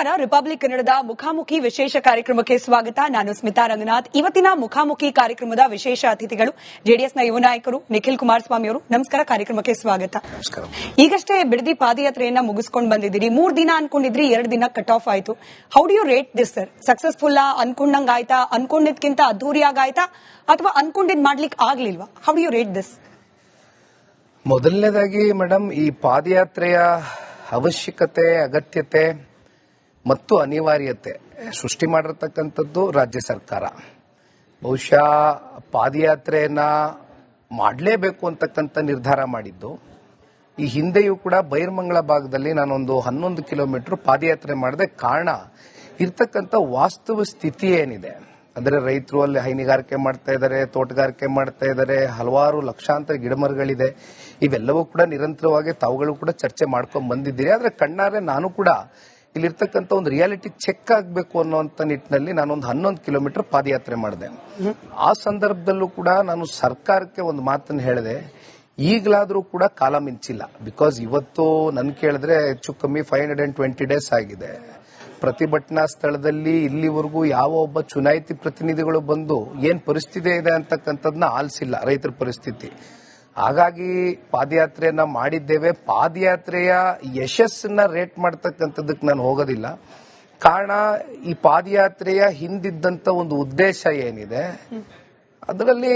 ನಮಸ್ಕಾರ. ರಿಪಬ್ಲಿಕ್ ಕನ್ನಡದ ಮುಖಾಮುಖಿ ವಿಶೇಷ ಕಾರ್ಯಕ್ರಮಕ್ಕೆ ಸ್ವಾಗತ. ನಾನು ಸ್ಮಿತಾ ರಂಗನಾಥ್. ಇವತ್ತಿನ ಮುಖಾಮುಖಿ ಕಾರ್ಯಕ್ರಮದ ವಿಶೇಷ ಅತಿಥಿಗಳು ಜೆಡಿಎಸ್ನ ಯುವ ನಾಯಕರು ನಿಖಿಲ್ ಕುಮಾರಸ್ವಾಮಿ ಅವರು. ನಮಸ್ಕಾರ, ಕಾರ್ಯಕ್ರಮಕ್ಕೆ ಸ್ವಾಗತ. ಈಗಷ್ಟೇ ಬಿಡದಿ ಪಾದಯಾತ್ರೆಯನ್ನ ಮುಗಿಸ್ಕೊಂಡು ಬಂದಿದ್ದೀರಿ. 3 ದಿನ ಅನ್ಕೊಂಡಿದ್ರಿ, 2 ದಿನ ಕಟ್ ಆಫ್ ಆಯ್ತು. How do you rate this sir? Successful ಅನ್ಕೊಂಡಂಗ ಆಯ್ತಾ? ಅನ್ಕೊಂಡಿದ್ಕಿಂತ ಅದ್ದೂರಿಯಾಗಿ ಆಯ್ತಾ ಅಥವಾ ಅನ್ಕೊಂಡಿದ್ ಮಾಡ್ಲಿಕ್ಕೆ ಆಗ್ಲಿಲ್ವಾ? How do you rate this? ಮೊದಲನೇದಾಗಿ ಮೇಡಮ್, ಈ ಪಾದಯಾತ್ರೆಯ ಅವಶ್ಯಕತೆ, ಅಗತ್ಯತೆ ಮತ್ತು ಅನಿವಾರ್ಯತೆ ಸೃಷ್ಟಿ ಮಾಡಿರ್ತಕ್ಕಂಥದ್ದು ರಾಜ್ಯ ಸರ್ಕಾರ. ಬಹುಶಃ ಪಾದಯಾತ್ರೆಯನ್ನ ಮಾಡಲೇಬೇಕು ಅಂತಕ್ಕಂಥ ನಿರ್ಧಾರ ಮಾಡಿದ್ದು. ಈ ಹಿಂದೆಯೂ ಕೂಡ ಬೈರ್ಮಂಗಲ ಭಾಗದಲ್ಲಿ ನಾನೊಂದು 11 ಕಿಲೋಮೀಟರ್ ಪಾದಯಾತ್ರೆ ಮಾಡಿದೆ. ಕಾರಣ ಇರ್ತಕ್ಕಂಥ ವಾಸ್ತವ ಸ್ಥಿತಿ ಏನಿದೆ ಅಂದ್ರೆ, ರೈತರು ಅಲ್ಲಿ ಹೈನುಗಾರಿಕೆ ಮಾಡ್ತಾ ಇದ್ದಾರೆ, ತೋಟಗಾರಿಕೆ ಮಾಡ್ತಾ ಇದ್ದಾರೆ, ಹಲವಾರು ಲಕ್ಷಾಂತರ ಗಿಡಮರಗಳಿದೆ. ಇವೆಲ್ಲವೂ ಕೂಡ ನಿರಂತರವಾಗಿ ತಾವುಗಳು ಕೂಡ ಚರ್ಚೆ ಮಾಡ್ಕೊಂಡು ಬಂದಿದ್ದೀರಿ. ಆದ್ರೆ ಕಣ್ಣಾರೆ ನಾನು ಕೂಡ ಇಲ್ಲಿರ್ತಕ್ಕಂಥ ಒಂದು ರಿಯಾಲಿಟಿ ಚೆಕ್ ಆಗಬೇಕು ಅನ್ನೋಂಥ ನಿಟ್ಟಿನಲ್ಲಿ ನಾನೊಂದು 11 ಕಿಲೋಮೀಟರ್ ಪಾದಯಾತ್ರೆ ಮಾಡಿದೆ. ಆ ಸಂದರ್ಭದಲ್ಲೂ ಕೂಡ ನಾನು ಸರ್ಕಾರಕ್ಕೆ ಒಂದು ಮಾತನ್ನು ಹೇಳಿದೆ, ಈಗಲಾದರೂ ಕೂಡ ಕಾಲ ಮಿಂಚಿಲ್ಲ. ಬಿಕಾಸ್ ಇವತ್ತು ನನ್ ಕೇಳಿದ್ರೆ ಹೆಚ್ಚು ಕಮ್ಮಿ 520 ಡೇಸ್ ಆಗಿದೆ. ಪ್ರತಿಭಟನಾ ಸ್ಥಳದಲ್ಲಿ ಇಲ್ಲಿವರೆಗೂ ಯಾವ ಒಬ್ಬ ಚುನಾಯಿತಿ ಪ್ರತಿನಿಧಿಗಳು ಬಂದು ಏನ್ ಪರಿಸ್ಥಿತಿ ಇದೆ ಅಂತಕ್ಕಂಥದ್ನ ಆಲಿಸಿಲ್ಲ, ರೈತರ ಪರಿಸ್ಥಿತಿ. ಹಾಗಾಗಿ ಪಾದಯಾತ್ರೆಯನ್ನ ಮಾಡಿದ್ದೇವೆ. ಪಾದಯಾತ್ರೆಯ ಯಶಸ್ಸನ್ನ ರೇಟ್ ಮಾಡ್ತಕ್ಕಂಥದ್ದಕ್ಕೆ ನಾನು ಹೋಗೋದಿಲ್ಲ. ಕಾರಣ, ಈ ಪಾದಯಾತ್ರೆಯ ಹಿಂದಿದ್ದಂತ ಒಂದು ಉದ್ದೇಶ ಏನಿದೆ ಅದರಲ್ಲಿ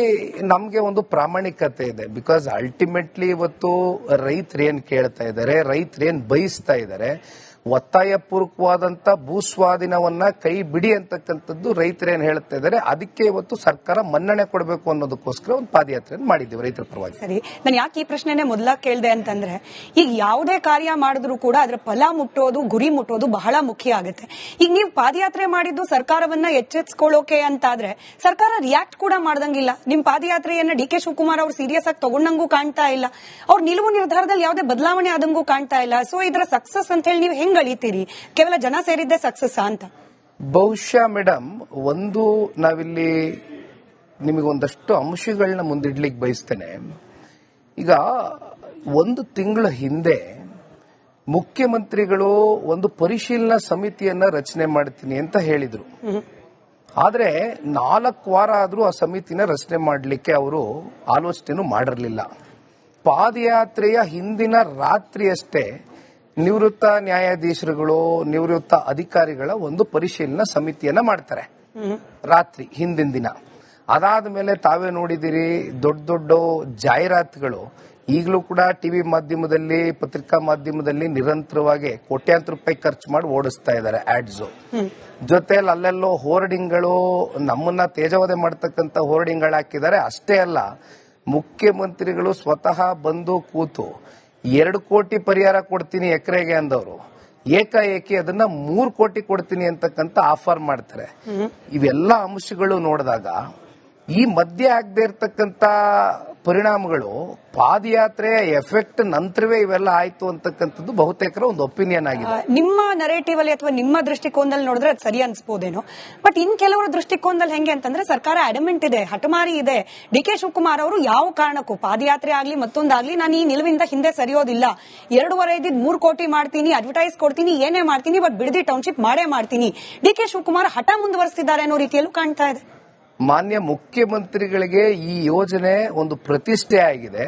ನಮ್ಗೆ ಒಂದು ಪ್ರಾಮಾಣಿಕತೆ ಇದೆ. ಬಿಕಾಸ್ ಅಲ್ಟಿಮೇಟ್ಲಿ ಇವತ್ತು ರೈತರೇನ್ ಕೇಳ್ತಾ ಇದ್ದಾರೆ, ರೈತರೇನ್ ಬಯಸ್ತಾ ಇದ್ದಾರೆ, ಒತ್ತಾಯ ಪೂರ್ವಕವಾದಂತ ಭೂಸ್ವಾಧೀನವನ್ನ ಕೈ ಬಿಡಿ ಅಂತಕ್ಕಂಥದ್ದು ರೈತರೇನ್ ಹೇಳ್ತಾ ಇದ್ದಾರೆ. ಅದಕ್ಕೆ ಇವತ್ತು ಸರ್ಕಾರ ಮನ್ನಣೆ ಕೊಡಬೇಕು ಅನ್ನೋದಕ್ಕೋಸ್ಕರ ಒಂದು ಪಾದಯಾತ್ರೆ ಮಾಡಿದ್ದೀವಿ ರೈತರ ಪರವಾಗಿ. ಸರಿ, ನಾನು ಯಾಕೆ ಈ ಪ್ರಶ್ನೆನೇ ಮೊದಲ ಕೇಳಿದೆ ಅಂತಂದ್ರೆ, ಈಗ ಯಾವುದೇ ಕಾರ್ಯ ಮಾಡಿದ್ರು ಕೂಡ ಅದರ ಫಲ ಮುಟ್ಟೋದು, ಗುರಿ ಮುಟ್ಟೋದು ಬಹಳ ಮುಖ್ಯ ಆಗುತ್ತೆ. ಈಗ ನೀವು ಪಾದಯಾತ್ರೆ ಮಾಡಿದ್ದು ಸರ್ಕಾರವನ್ನ ಎಚ್ಚೆತ್ಕೊಳ್ಳೋಕೆ ಅಂತಾದ್ರೆ ಸರ್ಕಾರ ರಿಯಾಕ್ಟ್ ಕೂಡ ಮಾಡ್ದಂಗಿಲ್ಲ. ನಿಮ್ ಪಾದಯಾತ್ರೆಯನ್ನ ಡಿ ಕೆ ಶಿವಕುಮಾರ್ ಅವರು ಸೀರಿಯಸ್ ಆಗಿ ತಗೊಂಡಂಗೂ ಕಾಣ್ತಾ ಇಲ್ಲ. ಅವ್ರ ನಿಲುವು ನಿರ್ಧಾರದಲ್ಲಿ ಯಾವುದೇ ಬದಲಾವಣೆ ಆದಂಗೂ ಕಾಣ್ತಾ ಇಲ್ಲ. ಸೊ ಇದರ ಸಕ್ಸಸ್ ಅಂತ ಹೇಳಿ ನೀವು ಹೆಂಗ್ ಅಳಿತೀರಿ? ಕೇವಲ ಜನ ಸೇರಿದ್ದೆ ಸಕ್ಸಸ್ ಅಂತ? ಬಹುಶಃ ಮೇಡಮ್, ಒಂದು ನಾವಿಲ್ಲಿ ನಿಮಗೊಂದಷ್ಟು ಅಂಶಗಳನ್ನ ಮುಂದಿಡ್ಲಿಕ್ಕೆ ಬಯಸ್ತೇನೆ. ಈಗ 1 ತಿಂಗಳ ಹಿಂದೆ ಮುಖ್ಯಮಂತ್ರಿಗಳು ಒಂದು ಪರಿಶೀಲನಾ ಸಮಿತಿಯನ್ನ ರಚನೆ ಮಾಡ್ತೀನಿ ಅಂತ ಹೇಳಿದ್ರು. ಆದ್ರೆ 4 ವಾರ ಆದ್ರೂ ಆ ಸಮಿತಿನ ರಚನೆ ಮಾಡಲಿಕ್ಕೆ ಅವರು ಆಲೋಚನೆ ಮಾಡಿರಲಿಲ್ಲ. ಪಾದಯಾತ್ರೆಯ ಹಿಂದಿನ ರಾತ್ರಿಯಷ್ಟೇ ನಿವೃತ್ತ ನ್ಯಾಯಾಧೀಶರುಗಳು, ನಿವೃತ್ತ ಅಧಿಕಾರಿಗಳ ಒಂದು ಪರಿಶೀಲನಾ ಸಮಿತಿಯನ್ನ ಮಾಡ್ತಾರೆ ರಾತ್ರಿ ಹಿಂದಿನ ದಿನ. ಅದಾದ ಮೇಲೆ ತಾವೇ ನೋಡಿದಿರಿ, ದೊಡ್ಡ ದೊಡ್ಡ ಜಾಹೀರಾತುಗಳು ಈಗಲೂ ಕೂಡ ಟಿವಿ ಮಾಧ್ಯಮದಲ್ಲಿ, ಪತ್ರಿಕಾ ಮಾಧ್ಯಮದಲ್ಲಿ ನಿರಂತರವಾಗಿ ಕೋಟ್ಯಾಂತರ ರೂಪಾಯಿ ಖರ್ಚು ಮಾಡಿ ಓಡಿಸ್ತಾ ಇದ್ದಾರೆ ಆಡ್ಸ್. ಜೊತೆಯಲ್ಲಿ ಅಲ್ಲೆಲ್ಲೋ ಹೋರ್ಡಿಂಗ್ಗಳು, ನಮ್ಮನ್ನ ತೇಜವಧೆ ಮಾಡ್ತಕ್ಕಂಥ ಹೋರ್ಡಿಂಗ್ಗಳು ಹಾಕಿದ್ದಾರೆ. ಅಷ್ಟೇ ಅಲ್ಲ, ಮುಖ್ಯಮಂತ್ರಿಗಳು ಸ್ವತಃ ಬಂದು ಕೂತು 2 ಕೋಟಿ ಪರಿಹಾರ ಕೊಡ್ತೀನಿ ಎಕರೆಗೆ ಅಂದವರು ಏಕಾಏಕಿ ಅದನ್ನ 3 ಕೋಟಿ ಕೊಡ್ತೀನಿ ಅಂತಕ್ಕಂಥ ಆಫರ್ ಮಾಡ್ತಾರೆ. ಇವೆಲ್ಲ ಅಂಶಗಳು ನೋಡಿದಾಗ ಈ ಮಧ್ಯೆ ಆಗದೆ ಇರತಕ್ಕಂತ ಪರಿಣಾಮಗಳು, ಪಾದಯಾತ್ರೆಯ ಎಫೆಕ್ಟ್ ನಂತರವೇ ಇವೆಲ್ಲ ಆಯ್ತು ಅಂತಕ್ಕಂಥದ್ದು ಬಹುತೇಕರ ಒಂದು ಒಪಿನಿಯನ್ ಆಗಿದೆ. ನಿಮ್ಮ ನರೇಟಿವ್ ಅಲ್ಲಿ ಅಥವಾ ನಿಮ್ಮ ದೃಷ್ಟಿಕೋನದಲ್ಲಿ ನೋಡಿದ್ರೆ ಅದು ಸರಿ ಅನ್ಸ್ಬೋದೇನೋ. ಬಟ್ ಇನ್ ಕೆಲವರ ದೃಷ್ಟಿಕೋನದಲ್ಲಿ ಹೆಂಗೆ ಅಂತಂದ್ರೆ, ಸರ್ಕಾರ ಅಡಮೆಂಟ್ ಇದೆ, ಹಠಮಾರಿ ಇದೆ. ಡಿ ಕೆ ಶಿವಕುಮಾರ್ ಅವರು ಯಾವ ಕಾರಣಕ್ಕೂ ಪಾದಯಾತ್ರೆ ಆಗ್ಲಿ ಮತ್ತೊಂದಾಗ್ಲಿ ನಾನು ಈ ನಿಲುವಿಂದ ಹಿಂದೆ ಸರಿಯೋದಿಲ್ಲ, 2.5 ಇದ್ದಿದ್ದು 3 ಕೋಟಿ ಮಾಡ್ತೀನಿ, ಅಡ್ವರ್ಟೈಸ್ ಕೊಡ್ತೀನಿ, ಏನೇ ಮಾಡ್ತೀನಿ, ಬಟ್ ಬಿಡದಿ ಟೌನ್ಶಿಪ್ ಮಾಡೇ ಮಾಡ್ತೀನಿ. ಡಿ ಕೆ ಶಿವಕುಮಾರ್ ಹಠ ಮುಂದುವರಿಸಿದ್ದಾರೆ ಅನ್ನೋ ರೀತಿಯಲ್ಲೂ ಕಾಣ್ತಾ ಇದೆ. ಮಾನ್ಯ ಮುಖ್ಯಮಂತ್ರಿಗಳಿಗೆ ಈ ಯೋಜನೆ ಒಂದು ಪ್ರತಿಷ್ಠೆ ಆಗಿದೆ.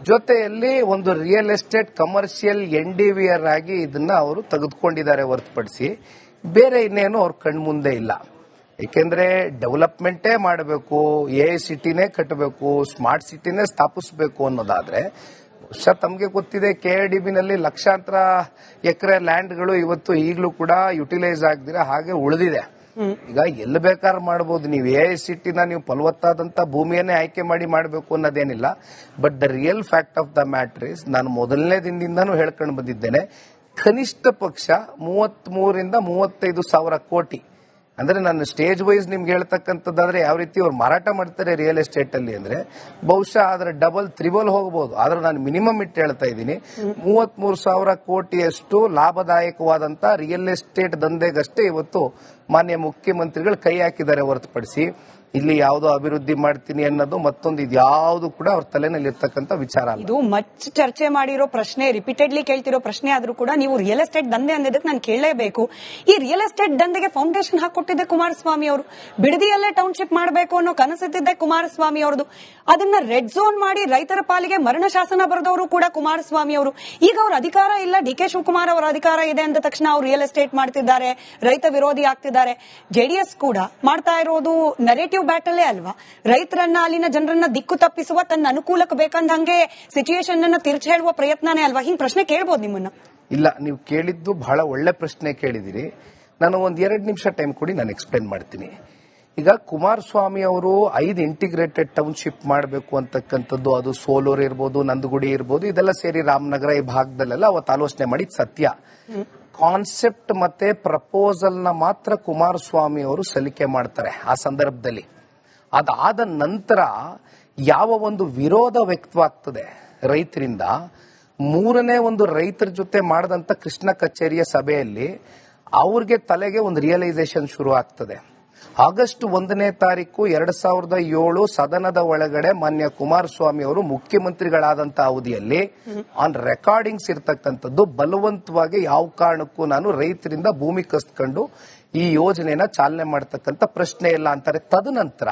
ಜೊತೆಯಲ್ಲಿ ಒಂದು ರಿಯಲ್ ಎಸ್ಟೇಟ್ ಕಮರ್ಷಿಯಲ್ NDVR ಆಗಿ ಇದನ್ನ ಅವರು ತೆಗೆದುಕೊಂಡಿದ್ದಾರೆ ಹೊರತುಪಡಿಸಿ ಬೇರೆ ಇನ್ನೇನು ಅವ್ರ ಕಣ್ಮುಂದೆ ಇಲ್ಲ. ಏಕೆಂದ್ರೆ ಡೆವಲಪ್ಮೆಂಟೇ ಮಾಡಬೇಕು, ಸಿಟಿನೇ ಕಟ್ಟಬೇಕು, ಸ್ಮಾರ್ಟ್ ಸಿಟಿನೇ ಸ್ಥಾಪಿಸಬೇಕು ಅನ್ನೋದಾದ್ರೆ, ಬಹುಶಃ ತಮಗೆ ಗೊತ್ತಿದೆ, KIDBನಲ್ಲಿ ಲಕ್ಷಾಂತರ ಎಕರೆ ಲ್ಯಾಂಡ್ಗಳು ಇವತ್ತು ಈಗಲೂ ಕೂಡ ಯುಟಿಲೈಸ್ ಆಗದಿರ ಹಾಗೆ ಉಳಿದಿದೆ. ಈಗ ಎಲ್ಲಿ ಬೇಕಾದ್ರೂ ಮಾಡಬಹುದು. ನೀವು ಸಿಟಿನ ನೀವು ಫಲವತ್ತಾದಂತ ಭೂಮಿಯನ್ನೇ ಆಯ್ಕೆ ಮಾಡಿ ಮಾಡಬೇಕು ಅನ್ನೋದೇನಿಲ್ಲ. But the real fact of the matter is, ನಾನು ಮೊದಲನೇ ದಿನದಿಂದಾನು ಹೇಳ್ಕೊಂಡು ಬಂದಿದ್ದೇನೆ, ಕನಿಷ್ಠ ಪಕ್ಷ 33 ರಿಂದ 35 ಸಾವಿರ ಕೋಟಿ ಅಂದ್ರೆ ನಾನು ಸ್ಟೇಜ್ ವೈಸ್ ನಿಮ್ಗೆ ಹೇಳ್ತಕ್ಕಂಥದ್ದಾದ್ರೆ ಯಾವ ರೀತಿ ಅವ್ರು ಮಾರಾಟ ಮಾಡ್ತಾರೆ ರಿಯಲ್ ಎಸ್ಟೇಟ್ ಅಲ್ಲಿ ಅಂದ್ರೆ ಬಹುಶಃ ಅದರ ಡಬಲ್ ತ್ರಿಬಲ್ ಹೋಗಬಹುದು. ಆದ್ರೆ ನಾನು ಮಿನಿಮಮ್ ಇಟ್ಟು ಹೇಳ್ತಾ ಇದ್ದೀನಿ, 33,000 ಕೋಟಿಯಷ್ಟು ಲಾಭದಾಯಕವಾದಂತ ರಿಯಲ್ ಎಸ್ಟೇಟ್ ದಂಧೆಗಷ್ಟೇ ಇವತ್ತು ಮಾನ್ಯ ಮುಖ್ಯಮಂತ್ರಿಗಳು ಕೈ ಹಾಕಿದ್ದಾರೆ ಹೊರತುಪಡಿಸಿ ಇಲ್ಲಿ ಯಾವುದೋ ಅಭಿವೃದ್ಧಿ ಮಾಡ್ತೀನಿ ಅನ್ನೋದು ಮತ್ತೊಂದು ಇದ್ಯಾವುದು ಕೂಡ ಅವ್ರ ತಲೆನಲ್ಲಿ ಇರ್ತಕ್ಕಂಥ ವಿಚಾರ ಅಲ್ಲ. ಇದು ಮಚ್ ಚರ್ಚೆ ಮಾಡಿರೋ ಪ್ರಶ್ನೆ, ರಿಪೀಟೆಡ್ಲಿ ಕೇಳ್ತಿರೋ ಪ್ರಶ್ನೆ ಆದ್ರೂ ಕೂಡ ನೀವು ರಿಯಲ್ ಎಸ್ಟೇಟ್ ದಂಧೆ ಅಂದಿದ್ದಕ್ಕೆ ನಾನು ಕೇಳಲೇಬೇಕು. ಈ ರಿಯಲ್ ಎಸ್ಟೇಟ್ ದಂಧೆಗೆ ಫೌಂಡೇಶನ್ ಹಾಕೊಟ್ಟಿದ್ದೆ ಕುಮಾರಸ್ವಾಮಿ ಅವರು. ಬಿಡದಿಯಲ್ಲೇ ಟೌನ್ಶಿಪ್ ಮಾಡಬೇಕು ಅನ್ನೋ ಕನಸಿದ್ದೆ ಕುಮಾರಸ್ವಾಮಿ ಅವರದು. ಅದನ್ನ ರೆಡ್ ಝೋನ್ ಮಾಡಿ ರೈತರ ಪಾಲಿಗೆ ಮರಣ ಶಾಸನ ಬರೆದವರು ಕೂಡ ಕುಮಾರಸ್ವಾಮಿ ಅವರು. ಈಗ ಅವ್ರ ಅಧಿಕಾರ ಇಲ್ಲ, ಡಿ ಕೆ ಶಿವಕುಮಾರ್ ಅವರ ಅಧಿಕಾರ ಇದೆ ಅಂದ ತಕ್ಷಣ ಅವ್ರು ರಿಯಲ್ ಎಸ್ಟೇಟ್ ಮಾಡ್ತಿದ್ದಾರೆ, ರೈತ ವಿರೋಧಿ ಆಗ್ತಿದ್ದಾರೆ. ಜೆಡಿಎಸ್ ಕೂಡ ಮಾಡ್ತಾ ಇರೋದು ನರೇಟಿವ್ ಬ್ಯಾಟಲೇ ಅಲ್ವಾ? ರೈತರನ್ನ, ಅಲ್ಲಿನ ಜನರನ್ನ ದಿಕ್ಕು ತಪ್ಪಿಸುವ, ತನ್ನ ಅನುಕೂಲಕ್ಕೆ ಬೇಕಂದಂಗೆ ಸಿಚುಯೇಷನ್ ಅನ್ನ ತಿರ್ಚಿ ಹೇಳುವ ಪ್ರಯತ್ನನೇ ಅಲ್ವಾ? ಹಿಂಗ್ ಪ್ರಶ್ನೆ ಕೇಳ್ಬೋದು ನಿಮ್ಮನ್ನ. ಇಲ್ಲ, ನೀವು ಕೇಳಿದ್ದು ಬಹಳ ಒಳ್ಳೆ ಪ್ರಶ್ನೆ ಕೇಳಿದಿರಿ. ನಾನು ಒಂದ್ 2 ನಿಮಿಷ ಟೈಮ್ ಕೊಡಿ, ನಾನು ಎಕ್ಸ್ಪ್ಲೇನ್ ಮಾಡ್ತೀನಿ. ಈಗ ಕುಮಾರಸ್ವಾಮಿ ಅವರು 5 ಇಂಟಿಗ್ರೇಟೆಡ್ ಟೌನ್ಶಿಪ್ ಮಾಡಬೇಕು ಅಂತಕ್ಕಂಥದ್ದು, ಅದು ಸೋಲೂರು ಇರ್ಬೋದು, ನಂದಗುಡಿ ಇರ್ಬೋದು, ಇದೆಲ್ಲ ಸೇರಿ ರಾಮನಗರ ಈ ಭಾಗದಲ್ಲೆಲ್ಲ ಅವತ್ತು ಆಲೋಚನೆ ಮಾಡಿದ್ ಸತ್ಯ. ಕಾನ್ಸೆಪ್ಟ್ ಮತ್ತೆ ಪ್ರಪೋಸಲ್ ನ ಮಾತ್ರ ಕುಮಾರಸ್ವಾಮಿ ಅವರು ಸಲ್ಲಿಕೆ ಮಾಡ್ತಾರೆ ಆ ಸಂದರ್ಭದಲ್ಲಿ. ಅದಾದ ನಂತರ ಯಾವ ಒಂದು ವಿರೋಧ ವ್ಯಕ್ತವಾಗ್ತದೆ ರೈತರಿಂದ, 3ನೇ ಒಂದು ರೈತರ ಜೊತೆ ಮಾಡದಂತ ಕೃಷ್ಣ ಕಚೇರಿಯ ಸಭೆಯಲ್ಲಿ ಅವ್ರಿಗೆ ತಲೆಗೆ ಒಂದು ರಿಯಲೈಸೇಷನ್ ಶುರು ಆಗ್ತದೆ. ಆಗಸ್ಟ್ 1ನೇ ತಾರೀಕು 2007 ಸದನದ ಒಳಗಡೆ ಮಾನ್ಯ ಕುಮಾರಸ್ವಾಮಿ ಅವರು ಮುಖ್ಯಮಂತ್ರಿಗಳಾದಂತ ಅವಧಿಯಲ್ಲಿ ಆನ್ ರೆಕಾರ್ಡಿಂಗ್ಸ್ ಇರ್ತಕ್ಕಂಥದ್ದು, ಬಲವಂತವಾಗಿ ಯಾವ ಕಾರಣಕ್ಕೂ ನಾನು ರೈತರಿಂದ ಭೂಮಿ ಕಸ್ಕೊಂಡು ಈ ಯೋಜನೆನ ಚಾಲನೆ ಮಾಡತಕ್ಕಂಥ ಪ್ರಶ್ನೆ ಇಲ್ಲ ಅಂತಾರೆ. ತದನಂತರ